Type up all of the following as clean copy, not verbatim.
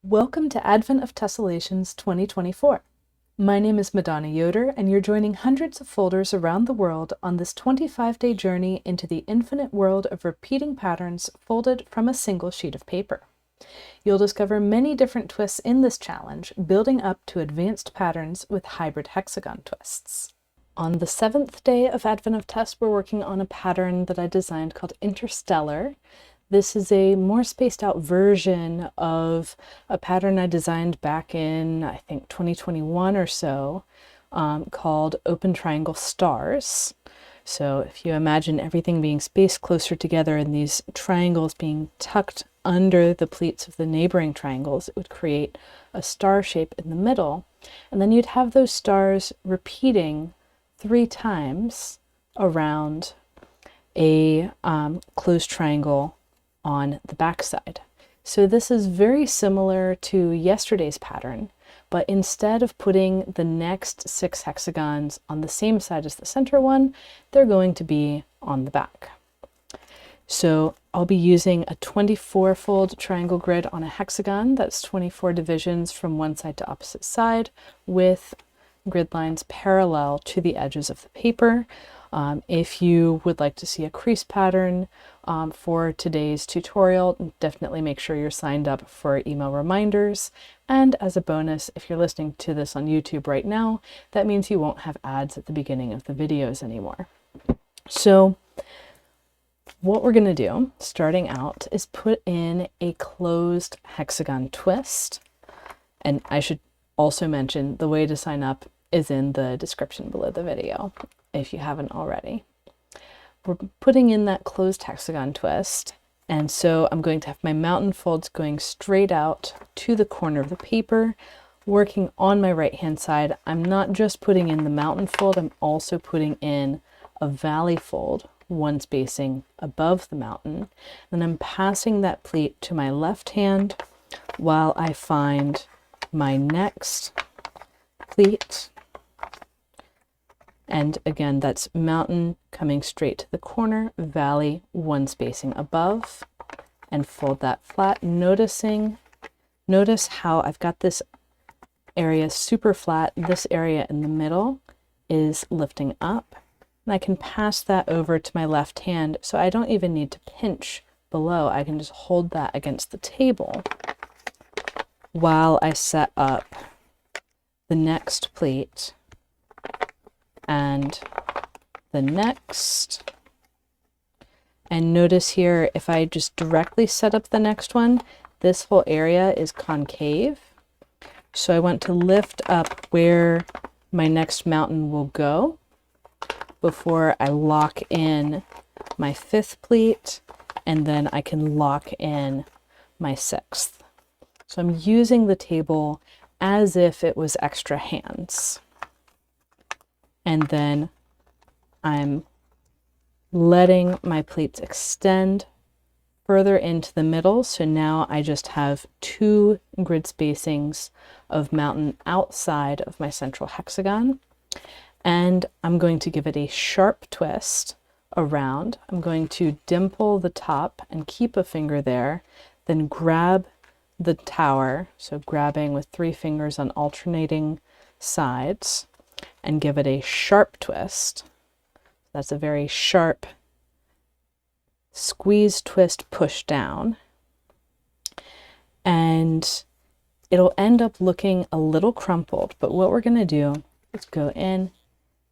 Welcome to Advent of Tessellations 2024. My name is Madonna Yoder, and you're joining hundreds of folders around the world on this 25-day journey into the infinite world of repeating patterns folded from a single sheet of paper. You'll discover many different twists in this challenge, building up to advanced patterns with hybrid hexagon twists. On the 7th day of Advent of Tess, we're working on a pattern that I designed called Interstellar. This is a more spaced out version of a pattern I designed back in, I think, 2021 or so, called Open Triangle Stars. So if you imagine everything being spaced closer together and these triangles being tucked under the pleats of the neighboring triangles, it would create a star shape in the middle. And then you'd have those stars repeating 3 times around a closed triangle on the back side. So this is very similar to yesterday's pattern, but instead of putting the next 6 hexagons on the same side as the center one, they're going to be on the back. So I'll be using a 24-fold triangle grid on a hexagon. That's 24 divisions from one side to opposite side with grid lines parallel to the edges of the paper. If you would like to see a crease pattern for today's tutorial, definitely make sure you're signed up for email reminders. And as a bonus, if you're listening to this on YouTube right now, that means you won't have ads at the beginning of the videos anymore. So what we're going to do, starting out, is put in a closed hexagon twist. And I should also mention the way to sign up is in the description below the video, if you haven't already. We're putting in that closed hexagon twist, and so I'm going to have my mountain folds going straight out to the corner of the paper, working on my right hand side. I'm not just putting in the mountain fold, I'm also putting in a valley fold, one spacing above the mountain. Then I'm passing that pleat to my left hand while I find my next pleat. And again, that's mountain coming straight to the corner, valley one spacing above, and fold that flat. Notice how I've got this area super flat. This area in the middle is lifting up, and I can pass that over to my left hand, so I don't even need to pinch below. I can just hold that against the table while I set up the next pleat and the next. And notice here, if I just directly set up the next one, this whole area is concave. So I want to lift up where my next mountain will go before I lock in my 5th pleat, and then I can lock in my 6th. So I'm using the table as if it was extra hands. And then I'm letting my pleats extend further into the middle. So now I just have 2 grid spacings of mountain outside of my central hexagon. And I'm going to give it a sharp twist around. I'm going to dimple the top and keep a finger there, then grab the tower, so grabbing with 3 fingers on alternating sides, and give it a sharp twist. That's a very sharp squeeze, twist, push down. And it'll end up looking a little crumpled, but what we're going to do is go in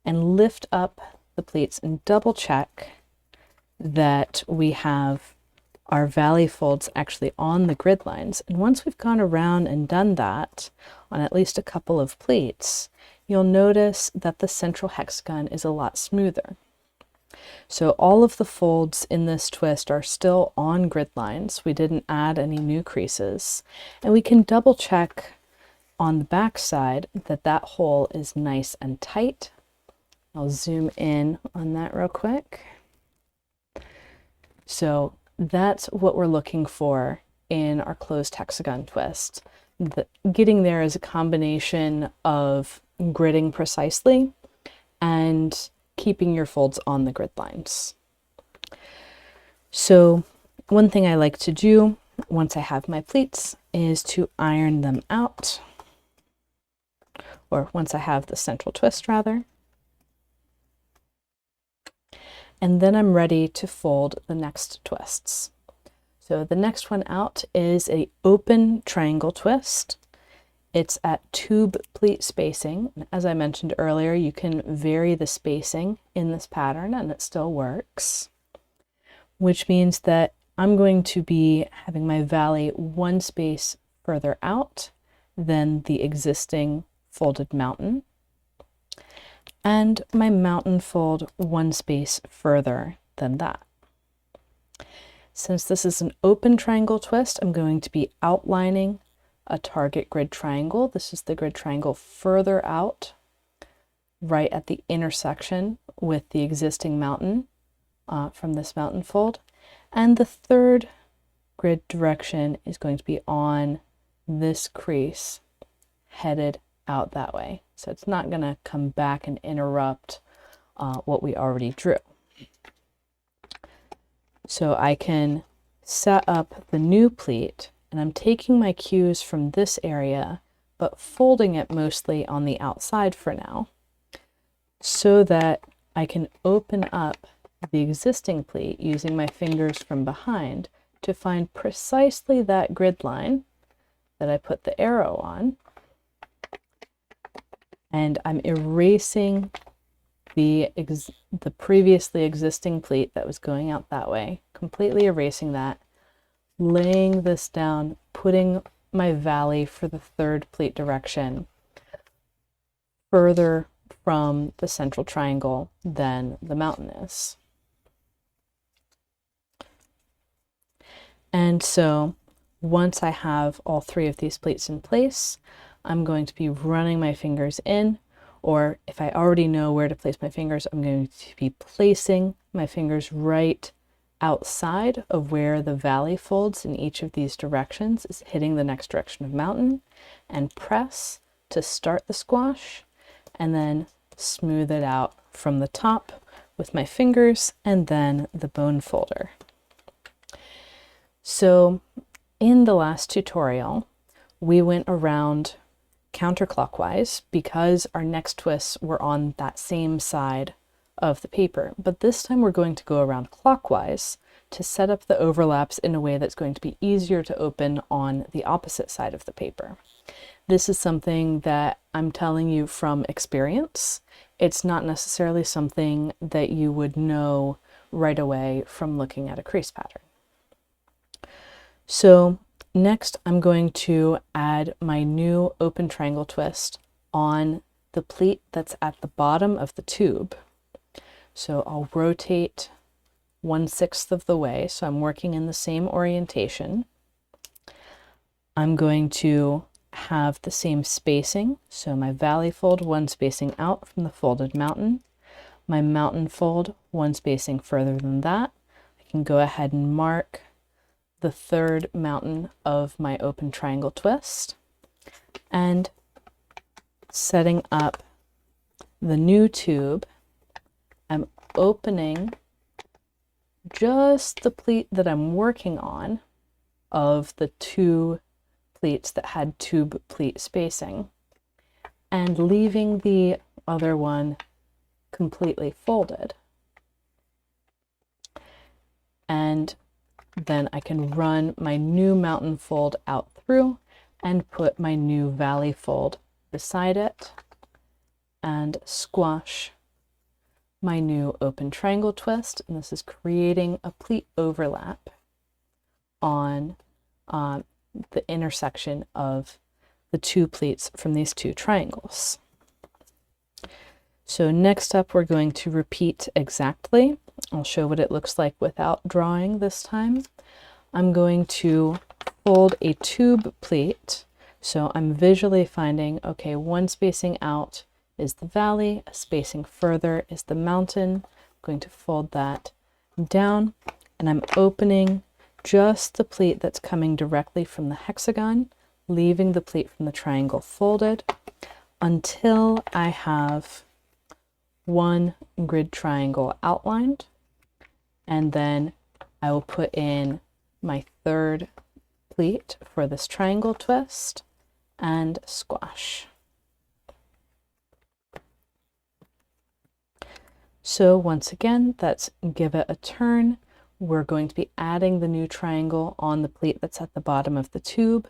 and lift up the pleats and double check that we have our valley folds actually on the grid lines. And once we've gone around and done that on at least a couple of pleats, you'll notice that the central hexagon is a lot smoother. So all of the folds in this twist are still on grid lines. We didn't add any new creases. And we can double check on the back side that that hole is nice and tight. I'll zoom in on that real quick. So that's what we're looking for in our closed hexagon twist. Getting there is a combination of gridding precisely and keeping your folds on the grid lines. So one thing I like to do once I have my pleats is to iron them out, or once I have the central twist rather. And then I'm ready to fold the next twists. So the next one out is an open triangle twist. It's at tube pleat spacing. As I mentioned earlier, you can vary the spacing in this pattern and it still works, which means that I'm going to be having my valley one space further out than the existing folded mountain, and my mountain fold one space further than that. Since this is an open triangle twist, I'm going to be outlining a target grid triangle. This is the grid triangle further out, right at the intersection with the existing mountain from this mountain fold. And the third grid direction is going to be on this crease, headed out that way. So it's not going to come back and interrupt what we already drew. So I can set up the new pleat, and I'm taking my cues from this area, but folding it mostly on the outside for now, so that I can open up the existing pleat using my fingers from behind to find precisely that grid line that I put the arrow on. And I'm erasing the previously existing pleat that was going out that way, completely erasing that, laying this down, putting my valley for the third pleat direction further from the central triangle than the mountain is. And so once I have all three of these pleats in place, I'm going to be running my fingers in, or if I already know where to place my fingers, I'm going to be placing my fingers right outside of where the valley folds in each of these directions is hitting the next direction of mountain, and press to start the squash, and then smooth it out from the top with my fingers and then the bone folder. So in the last tutorial, we went around counterclockwise because our next twists were on that same side of the paper. But this time we're going to go around clockwise to set up the overlaps in a way that's going to be easier to open on the opposite side of the paper. This is something that I'm telling you from experience. It's not necessarily something that you would know right away from looking at a crease pattern. So next, I'm going to add my new open triangle twist on the pleat that's at the bottom of the tube. So I'll rotate 1/6 of the way, so I'm working in the same orientation. I'm going to have the same spacing, so my valley fold one spacing out from the folded mountain, my mountain fold one spacing further than that. I can go ahead and mark the third mountain of my open triangle twist, and setting up the new tube, I'm opening just the pleat that I'm working on of the two pleats that had tube pleat spacing, and leaving the other one completely folded. And then I can run my new mountain fold out through and put my new valley fold beside it and squash my new open triangle twist. And this is creating a pleat overlap on the intersection of the two pleats from these two triangles. So next up, we're going to repeat exactly. I'll show what it looks like without drawing this time. I'm going to fold a tube pleat. So I'm visually finding, okay, one spacing out is the valley, a spacing further is the mountain. I'm going to fold that down, and I'm opening just the pleat that's coming directly from the hexagon, leaving the pleat from the triangle folded until I have one grid triangle outlined, and then I will put in my third pleat for this triangle twist and squash. So once again, let's give it a turn. We're going to be adding the new triangle on the pleat that's at the bottom of the tube.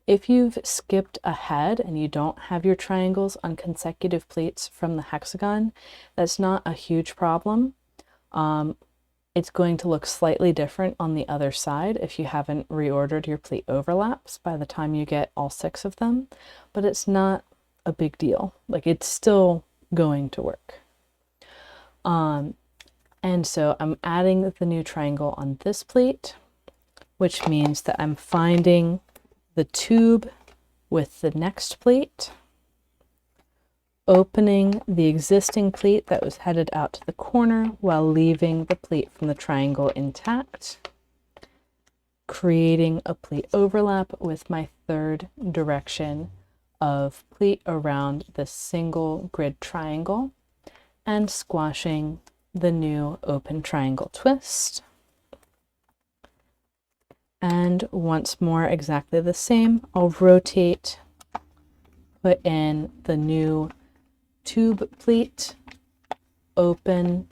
If you've skipped ahead and you don't have your triangles on consecutive pleats from the hexagon, that's not a huge problem. It's going to look slightly different on the other side if you haven't reordered your pleat overlaps by the time you get all 6 of them, but it's not a big deal. Like, it's still going to work. And so I'm adding the new triangle on this pleat, which means that I'm finding the tube with the next pleat, opening the existing pleat that was headed out to the corner while leaving the pleat from the triangle intact, creating a pleat overlap with my third direction of pleat around the single grid triangle, and squashing the new open triangle twist. And once more exactly the same, I'll rotate, put in the new tube pleat, open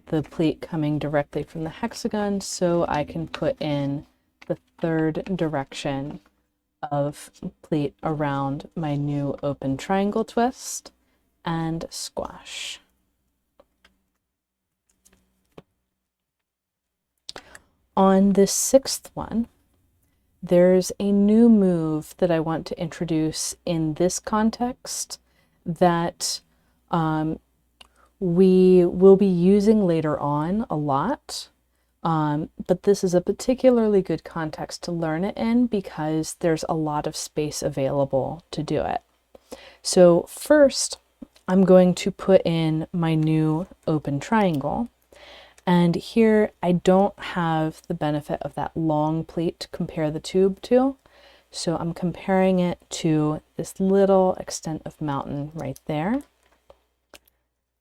the pleat coming directly from the hexagon so I can put in the third direction of pleat around my new open triangle twist and squash. On this 6th one, there's a new move that I want to introduce in this context that we will be using later on a lot, but this is a particularly good context to learn it in because there's a lot of space available to do it. So first, I'm going to put in my new open triangle. And here I don't have the benefit of that long pleat to compare the tube to. So I'm comparing it to this little extent of mountain right there.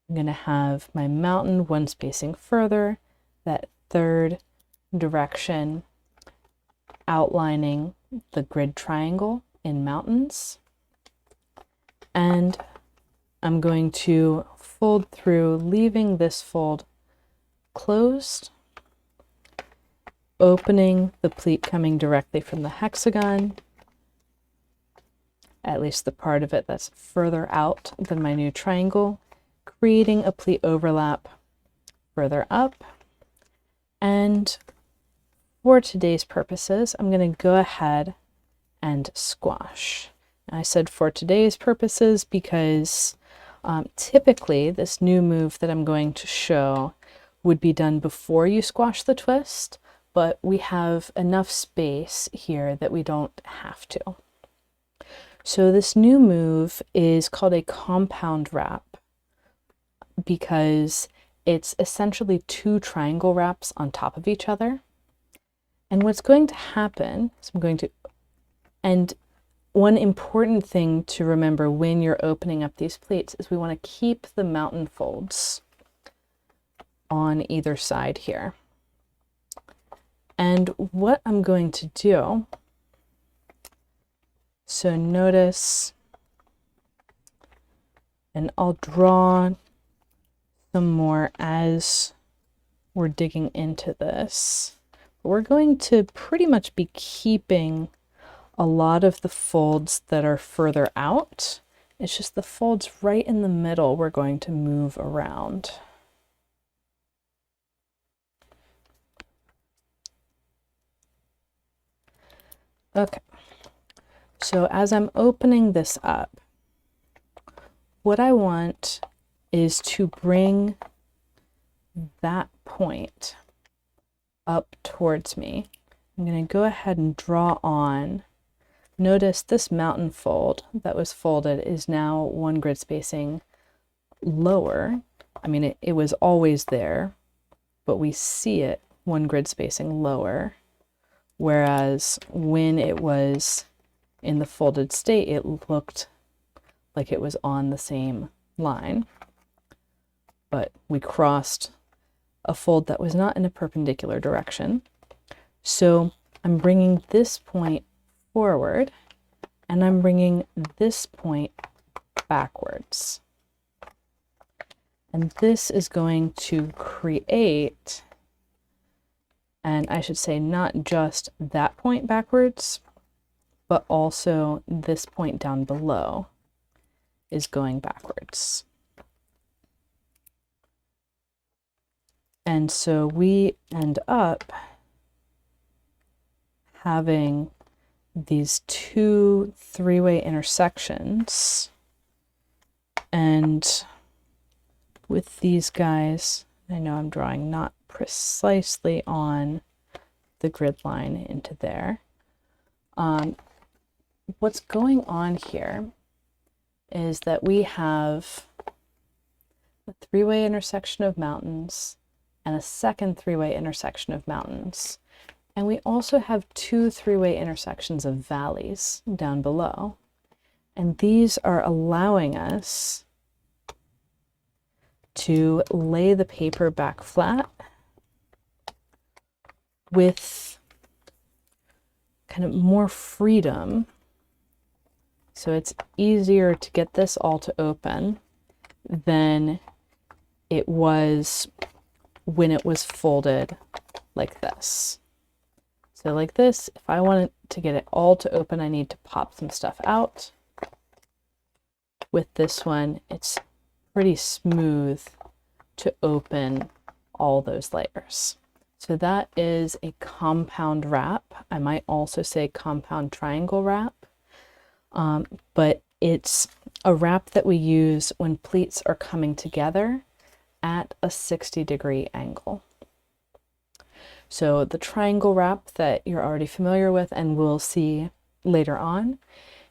I'm going to have my mountain one spacing further, that third direction outlining the grid triangle in mountains. And I'm going to fold through, leaving this fold closed, opening the pleat coming directly from the hexagon, at least the part of it that's further out than my new triangle, creating a pleat overlap further up. And for today's purposes, I'm going to go ahead and squash. I said for today's purposes because typically this new move that I'm going to show would be done before you squash the twist, but we have enough space here that we don't have to. So this new move is called a compound wrap because it's essentially 2 triangle wraps on top of each other. And what's going to happen is and one important thing to remember when you're opening up these pleats is we want to keep the mountain folds on either side here. And what I'm going to do, so notice, and I'll draw some more as we're digging into this. We're going to pretty much be keeping a lot of the folds that are further out. It's just the folds right in the middle we're going to move around. Okay, so as I'm opening this up, what I want is to bring that point up towards me. I'm going to go ahead and draw on. Notice this mountain fold that was folded is now 1 grid spacing lower. I mean, it was always there, but we see it 1 grid spacing lower. Whereas when it was in the folded state, it looked like it was on the same line. But we crossed a fold that was not in a perpendicular direction. So I'm bringing this point forward and I'm bringing this point backwards. And this is going to create, and I should say not just that point backwards, but also this point down below is going backwards. And so we end up having these two three-way intersections, and with these guys, I know I'm drawing not precisely on the grid line into there. What's going on here is that we have a three-way intersection of mountains and a second three-way intersection of mountains. And we also have two three-way intersections of valleys down below. And these are allowing us to lay the paper back flat with kind of more freedom. So it's easier to get this all to open than it was when it was folded like this. So like this, if I wanted to get it all to open, I need to pop some stuff out. With this one, it's pretty smooth to open all those layers. So that is a compound wrap. I might also say compound triangle wrap, but it's a wrap that we use when pleats are coming together at a 60-degree angle. So the triangle wrap that you're already familiar with and we'll see later on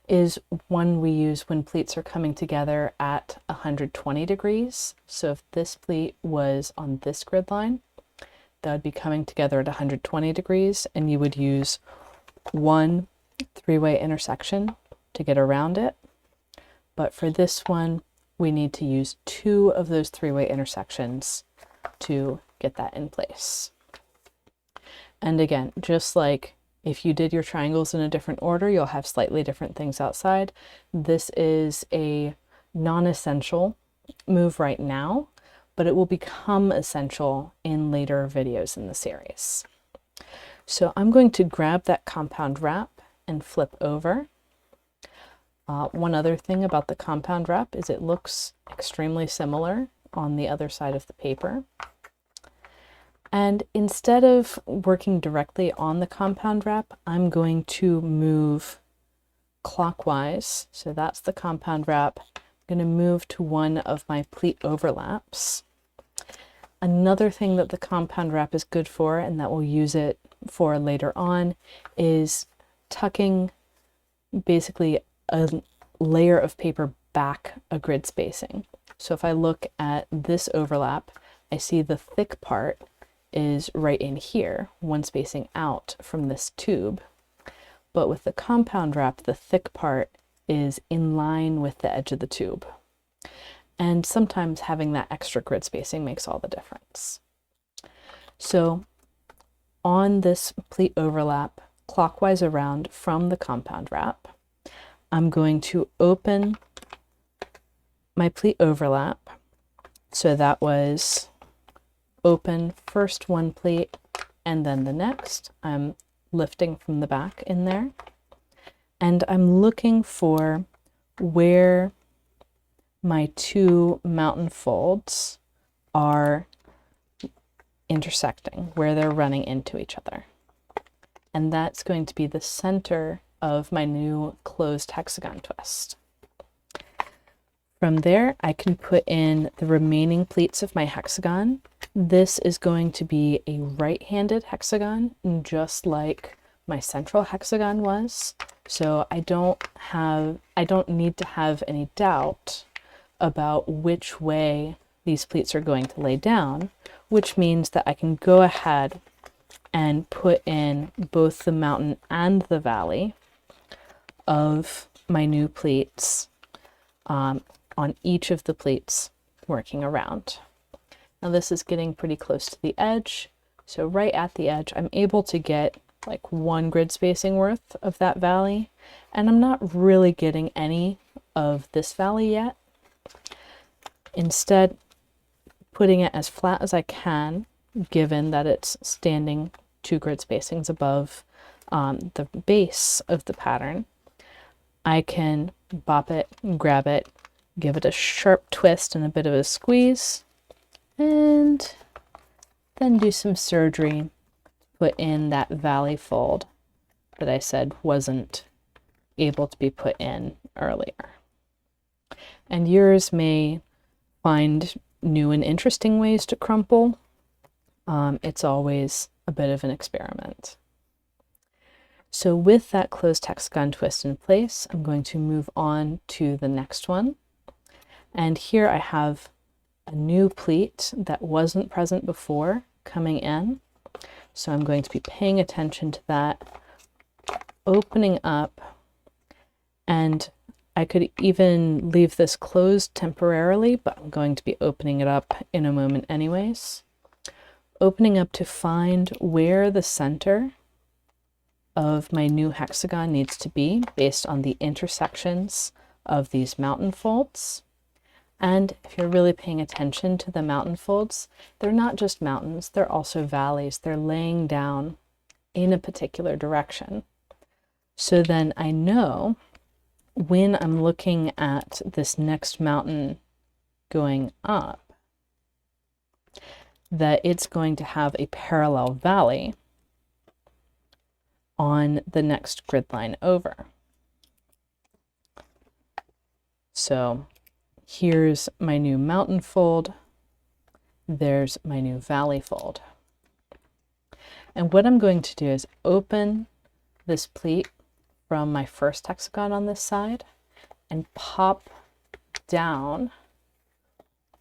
is one we use when pleats are coming together at 120 degrees. So if this pleat was on this grid line, that would be coming together at 120 degrees, and you would use one three-way intersection to get around it. But for this one, we need to use two of those three-way intersections to get that in place. And again, just like if you did your triangles in a different order, you'll have slightly different things outside. This is a non-essential move right now, but it will become essential in later videos in the series. So I'm going to grab that compound wrap and flip over. One other thing about the compound wrap is it looks extremely similar on the other side of the paper. And instead of working directly on the compound wrap, I'm going to move clockwise. So that's the compound wrap. I'm going to move to one of my pleat overlaps. Another thing that the compound wrap is good for, and that we'll use it for later on, is tucking basically a layer of paper back a grid spacing. So if I look at this overlap, I see the thick part is right in here, one spacing out from this tube. But with the compound wrap, the thick part is in line with the edge of the tube. And sometimes having that extra grid spacing makes all the difference. So on this pleat overlap, clockwise around from the compound wrap, I'm going to open my pleat overlap. So that was open first one pleat and then the next. I'm lifting from the back in there. And I'm looking for where my two mountain folds are intersecting, where they're running into each other. And that's going to be the center of my new closed hexagon twist. From there, I can put in the remaining pleats of my hexagon. This is going to be a right-handed hexagon, just like my central hexagon was. So I don't need to have any doubt about which way these pleats are going to lay down, which means that I can go ahead and put in both the mountain and the valley of my new pleats on each of the pleats working around. Now this is getting pretty close to the edge, so right at the edge I'm able to get like 1 grid spacing worth of that valley, and I'm not really getting any of this valley yet. Instead, putting it as flat as I can, given that it's standing 2 grid spacings above the base of the pattern, I can bop it, grab it, give it a sharp twist and a bit of a squeeze, and then do some surgery, put in that valley fold that I said wasn't able to be put in earlier. And yours may find new and interesting ways to crumple. It's always a bit of an experiment. So with that closed hexagon twist in place, I'm going to move on to the next one. And here I have a new pleat that wasn't present before coming in. So I'm going to be paying attention to that, opening up, and I could even leave this closed temporarily, but I'm going to be opening it up in a moment anyways. Opening up to find where the center of my new hexagon needs to be based on the intersections of these mountain folds. And if you're really paying attention to the mountain folds, they're not just mountains, they're also valleys. They're laying down in a particular direction. So then I know when I'm looking at this next mountain going up, that it's going to have a parallel valley on the next grid line over. So here's my new mountain fold. There's my new valley fold. And what I'm going to do is open this pleat from my first hexagon on this side and pop down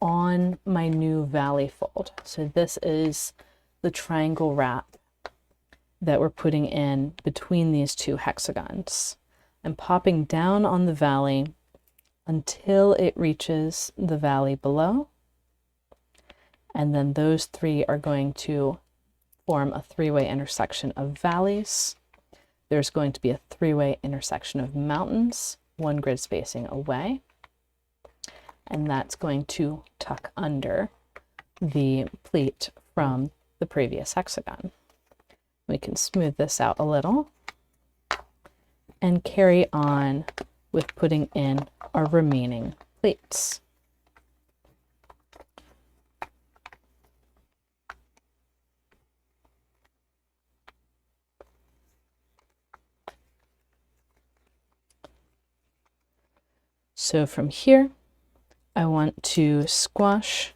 on my new valley fold. So this is the triangle wrap that we're putting in between these 2 hexagons. I'm popping down on the valley until it reaches the valley below, and then those 3 are going to form a 3-way intersection of valleys. There's going to be a 3-way intersection of mountains, 1 grid spacing away, and that's going to tuck under the pleat from the previous hexagon. We can smooth this out a little and carry on with putting in our remaining pleats. So from here, I want to squash,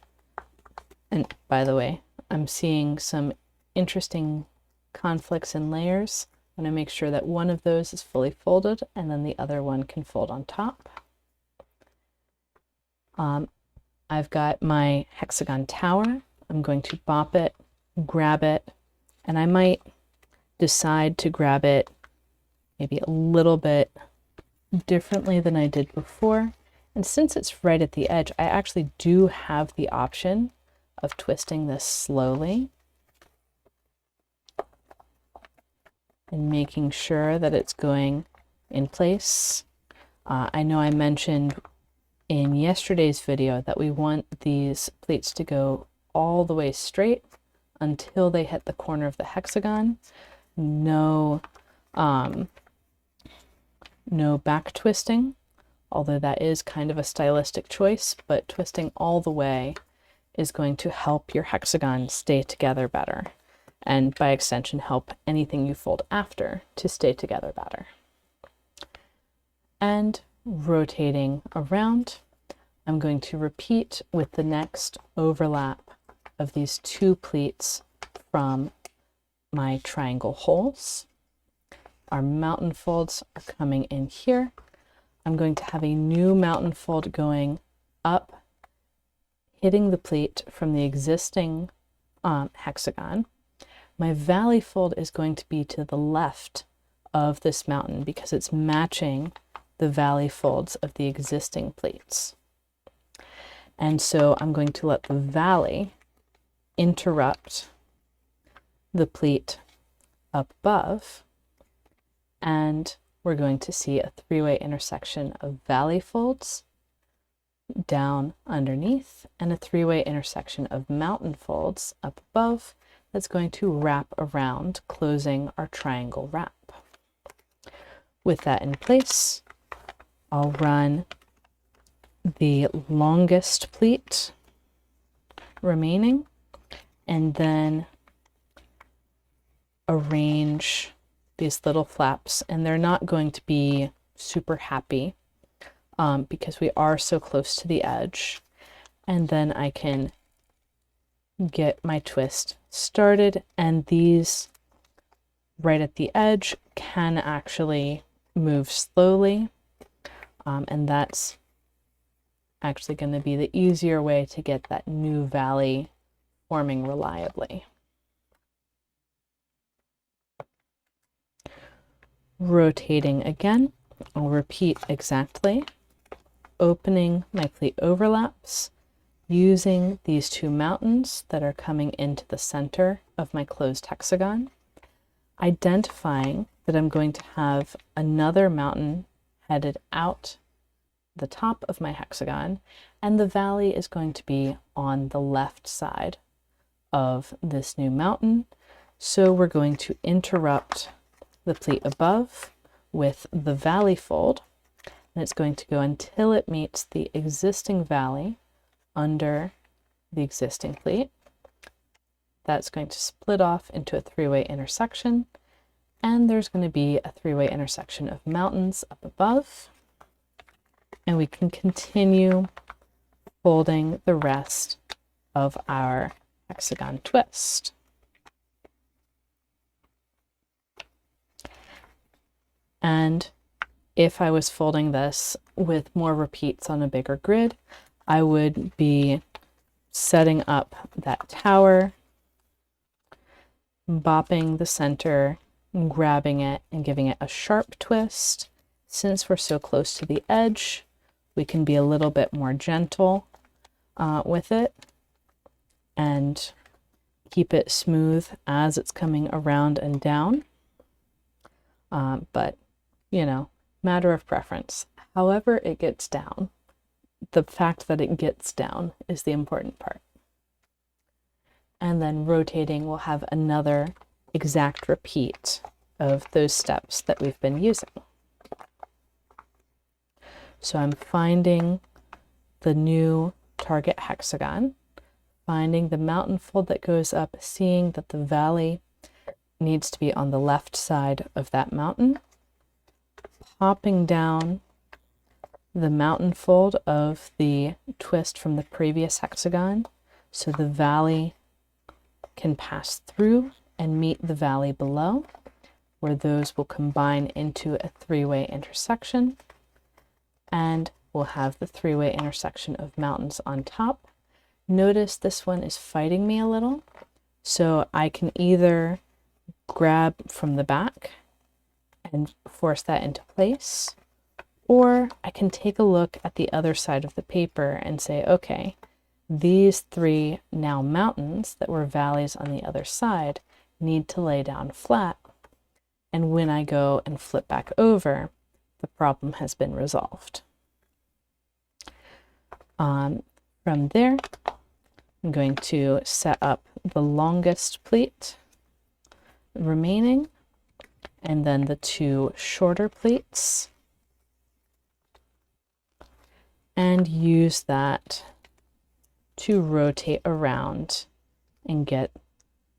and by the way, I'm seeing some interesting conflicts in layers. I'm going to make sure that one of those is fully folded and then the other one can fold on top. I've got my hexagon tower. I'm going to bop it, grab it, and I might decide to grab it maybe a little bit differently than I did before. And since it's right at the edge, I actually do have the option of twisting this slowly and making sure that it's going in place. I know I mentioned in yesterday's video that we want these pleats to go all the way straight until they hit the corner of the hexagon. No back twisting, although that is kind of a stylistic choice, but twisting all the way is going to help your hexagon stay together better, and by extension help anything you fold after to stay together better. And rotating around, I'm going to repeat with the next overlap of these 2 pleats from my triangle holes. Our mountain folds are coming in here. I'm going to have a new mountain fold going up, hitting the pleat from the existing hexagon. My valley fold is going to be to the left of this mountain because it's matching the valley folds of the existing pleats. And so I'm going to let the valley interrupt the pleat up above, and we're going to see a three-way intersection of valley folds down underneath, and a three-way intersection of mountain folds up above that's going to wrap around, closing our triangle wrap. With that in place, I'll run the longest pleat remaining and then arrange these little flaps, and they're not going to be super happy because we are so close to the edge. And then I can get my twist started, and these right at the edge can actually move slowly, and that's actually going to be the easier way to get that new valley forming reliably. Rotating again, I'll repeat exactly, opening my pleat overlaps, using these two mountains that are coming into the center of my closed hexagon, identifying that I'm going to have another mountain headed out the top of my hexagon, and the valley is going to be on the left side of this new mountain. So we're going to interrupt the pleat above with the valley fold, and it's going to go until it meets the existing valley under the existing pleat. That's going to split off into a three-way intersection, and there's going to be a three-way intersection of mountains up above, and we can continue folding the rest of our hexagon twist. And if I was folding this with more repeats on a bigger grid, I would be setting up that tower, bopping the center, grabbing it and giving it a sharp twist. Since we're so close to the edge, we can be a little bit more gentle with it and keep it smooth as it's coming around and down. But, you know, matter of preference. However it gets down, the fact that it gets down is the important part. And then rotating, we'll have another exact repeat of those steps that we've been using. So I'm finding the new target hexagon, finding the mountain fold that goes up, seeing that the valley needs to be on the left side of that mountain, popping down the mountain fold of the twist from the previous hexagon so the valley can pass through and meet the valley below, where those will combine into a three-way intersection, and we'll have the three-way intersection of mountains on top. Notice this one is fighting me a little, so I can either grab from the back and force that into place, or I can take a look at the other side of the paper and say, okay, these three now mountains that were valleys on the other side need to lay down flat, and when I go and flip back over, the problem has been resolved. From there, I'm going to set up the longest pleat remaining, and then the two shorter pleats, and use that to rotate around and get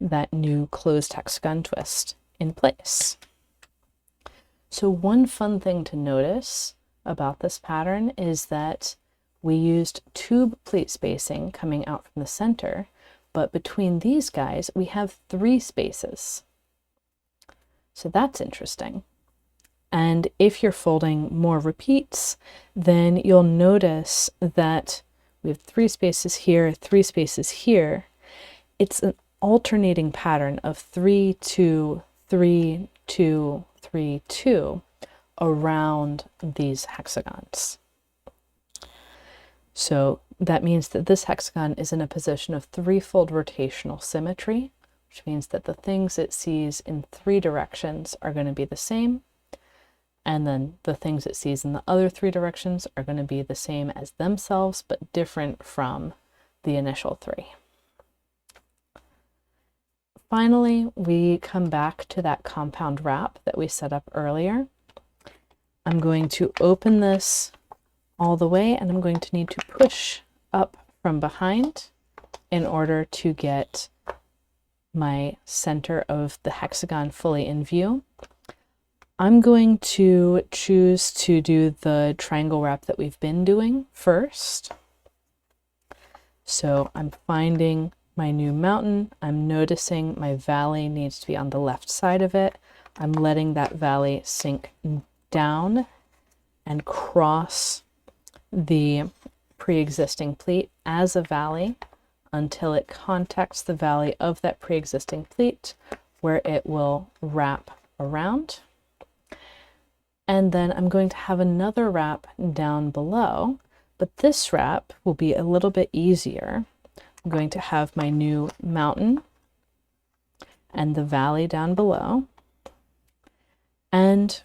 that new closed hexagon twist in place. So one fun thing to notice about this pattern is that we used tube pleat spacing coming out from the center, but between these guys we have 3 spaces. So that's interesting. And if you're folding more repeats, then you'll notice that we have 3 spaces here, 3 spaces here. It's an alternating pattern of 3, 2, 3, 2, 3, 2 around these hexagons. So that means that this hexagon is in a position of threefold rotational symmetry, which means that the things it sees in 3 directions are going to be the same, and then the things it sees in the other 3 directions are going to be the same as themselves, but different from the initial 3. Finally, we come back to that compound wrap that we set up earlier. I'm going to open this all the way, and I'm going to need to push up from behind in order to get my center of the hexagon fully in view. I'm going to choose to do the triangle wrap that we've been doing first. So I'm finding my new mountain. I'm noticing my valley needs to be on the left side of it. I'm letting that valley sink down and cross the pre-existing pleat as a valley until it contacts the valley of that pre-existing pleat, where it will wrap around. And then I'm going to have another wrap down below, but this wrap will be a little bit easier. I'm going to have my new mountain and the valley down below. And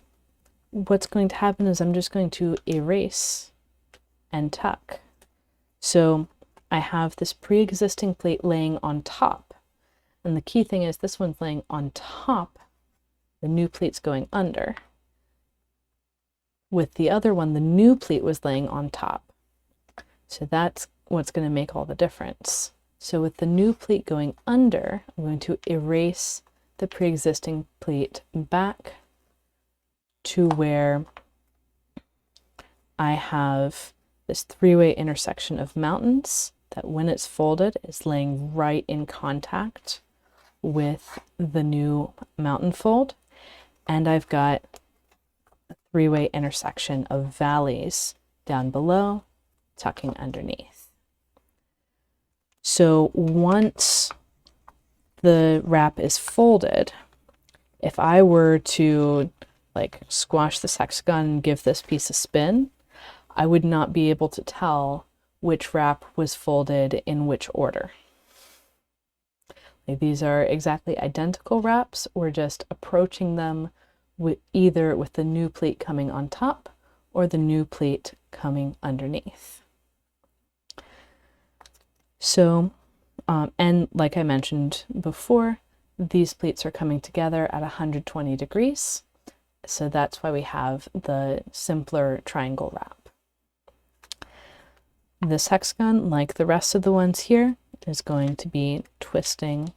what's going to happen is I'm just going to erase and tuck. So I have this pre-existing plate laying on top. And the key thing is this one's laying on top, the new pleat's going under. With the other one, the new pleat was laying on top. So that's what's going to make all the difference. So with the new pleat going under, I'm going to erase the pre-existing pleat back to where I have this 3-way intersection of mountains that when it's folded is laying right in contact with the new mountain fold. And I've got a 3-way intersection of valleys down below, tucking underneath. So once the wrap is folded, if I were to like squash this hexagon and give this piece a spin, I would not be able to tell which wrap was folded in which order. Like, these are exactly identical wraps. We're just approaching them with either with the new pleat coming on top or the new pleat coming underneath. So, and like I mentioned before, these pleats are coming together at 120 degrees. So that's why we have the simpler triangle wrap. This hexagon, like the rest of the ones here, is going to be twisting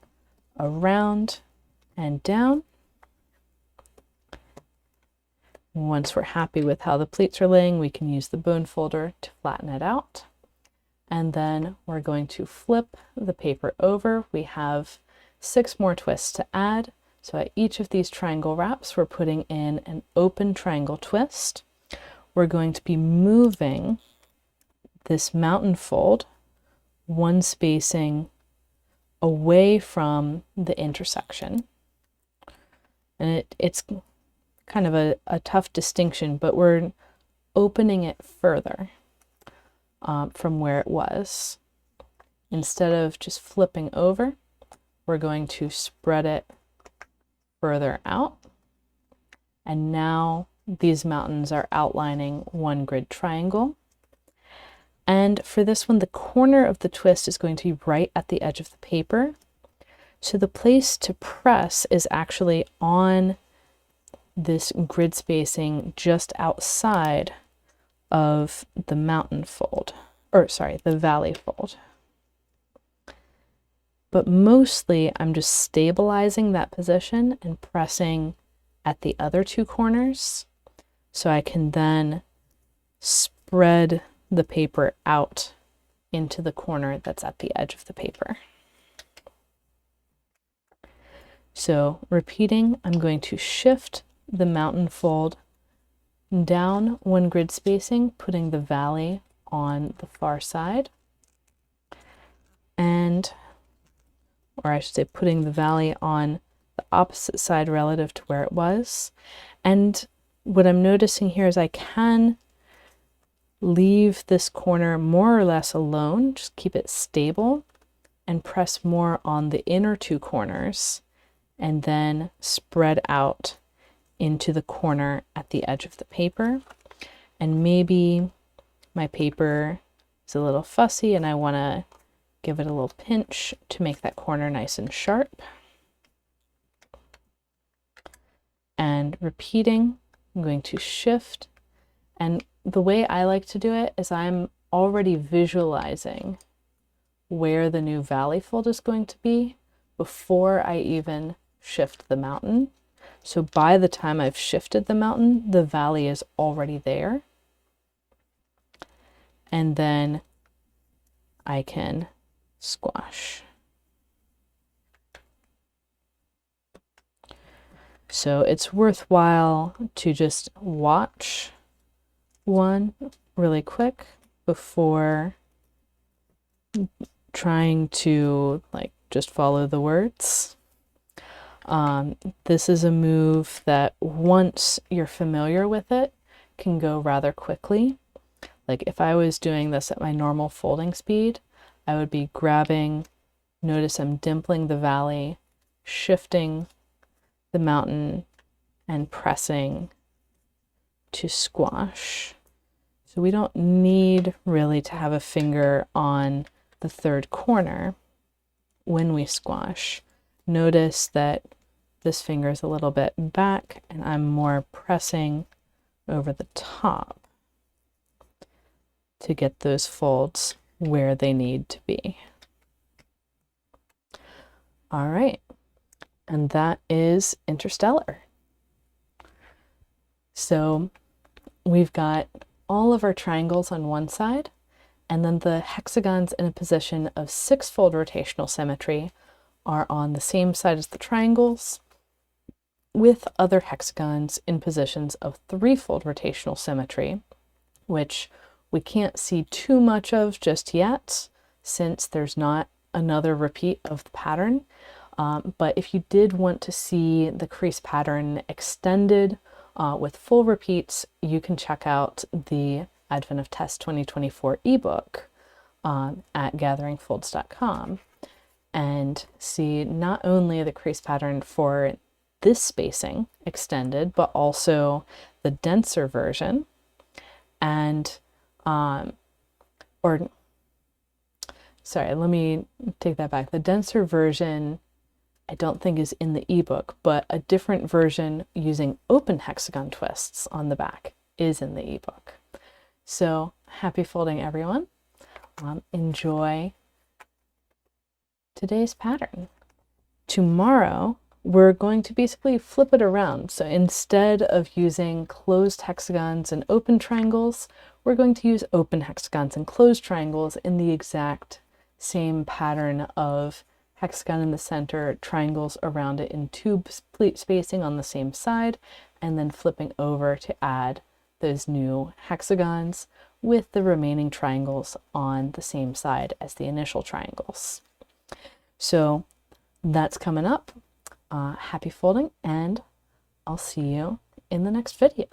around and down. Once we're happy with how the pleats are laying, we can use the bone folder to flatten it out. And then we're going to flip the paper over. We have 6 more twists to add. So at each of these triangle wraps, we're putting in an open triangle twist. We're going to be moving this mountain fold 1 spacing away from the intersection. And it's kind of a tough distinction, but we're opening it further from where it was. Instead of just flipping over, we're going to spread it further out. And now these mountains are outlining 1 grid triangle. And for this one, the corner of the twist is going to be right at the edge of the paper. So the place to press is actually on this grid spacing just outside of the mountain fold, or sorry, the valley fold. But mostly I'm just stabilizing that position and pressing at the other 2 corners so I can then spread the paper out into the corner that's at the edge of the paper. So repeating, I'm going to shift the mountain fold down 1 grid spacing, putting the valley on the far side, and, or I should say putting the valley on the opposite side relative to where it was. And what I'm noticing here is I can leave this corner more or less alone, just keep it stable, and press more on the inner two corners, and then spread out into the corner at the edge of the paper. And maybe my paper is a little fussy and I want to give it a little pinch to make that corner nice and sharp. And repeating, I'm going to shift. And the way I like to do it is I'm already visualizing where the new valley fold is going to be before I even shift the mountain. So by the time I've shifted the mountain, the valley is already there. And then I can squash. So it's worthwhile to just watch one really quick before trying to just follow the words. This is a move that once you're familiar with it can go rather quickly. Like if I was doing this at my normal folding speed, I would be grabbing, notice I'm dimpling the valley, shifting the mountain, and pressing to squash. So we don't need really to have a finger on the third corner when we squash. Notice that this finger is a little bit back and I'm more pressing over the top to get those folds where they need to be. All right, and that is Interstellar. So we've got all of our triangles on one side, and then the hexagons in a position of 6-fold rotational symmetry are on the same side as the triangles, with other hexagons in positions of 3-fold rotational symmetry, which we can't see too much of just yet, since there's not another repeat of the pattern. But if you did want to see the crease pattern extended with full repeats, you can check out the Advent of Tess 2024 ebook at gatheringfolds.com and see not only the crease pattern for this spacing extended, but also the denser version and sorry, let me take that back. The denser version I don't think is in the ebook, but a different version using open hexagon twists on the back is in the ebook. So happy folding, everyone. Enjoy today's pattern. Tomorrow, we're going to basically flip it around. So instead of using closed hexagons and open triangles, we're going to use open hexagons and closed triangles in the exact same pattern of hexagon in the center, triangles around it in tube spacing on the same side, and then flipping over to add those new hexagons with the remaining triangles on the same side as the initial triangles. So that's coming up. Happy folding, and I'll see you in the next video.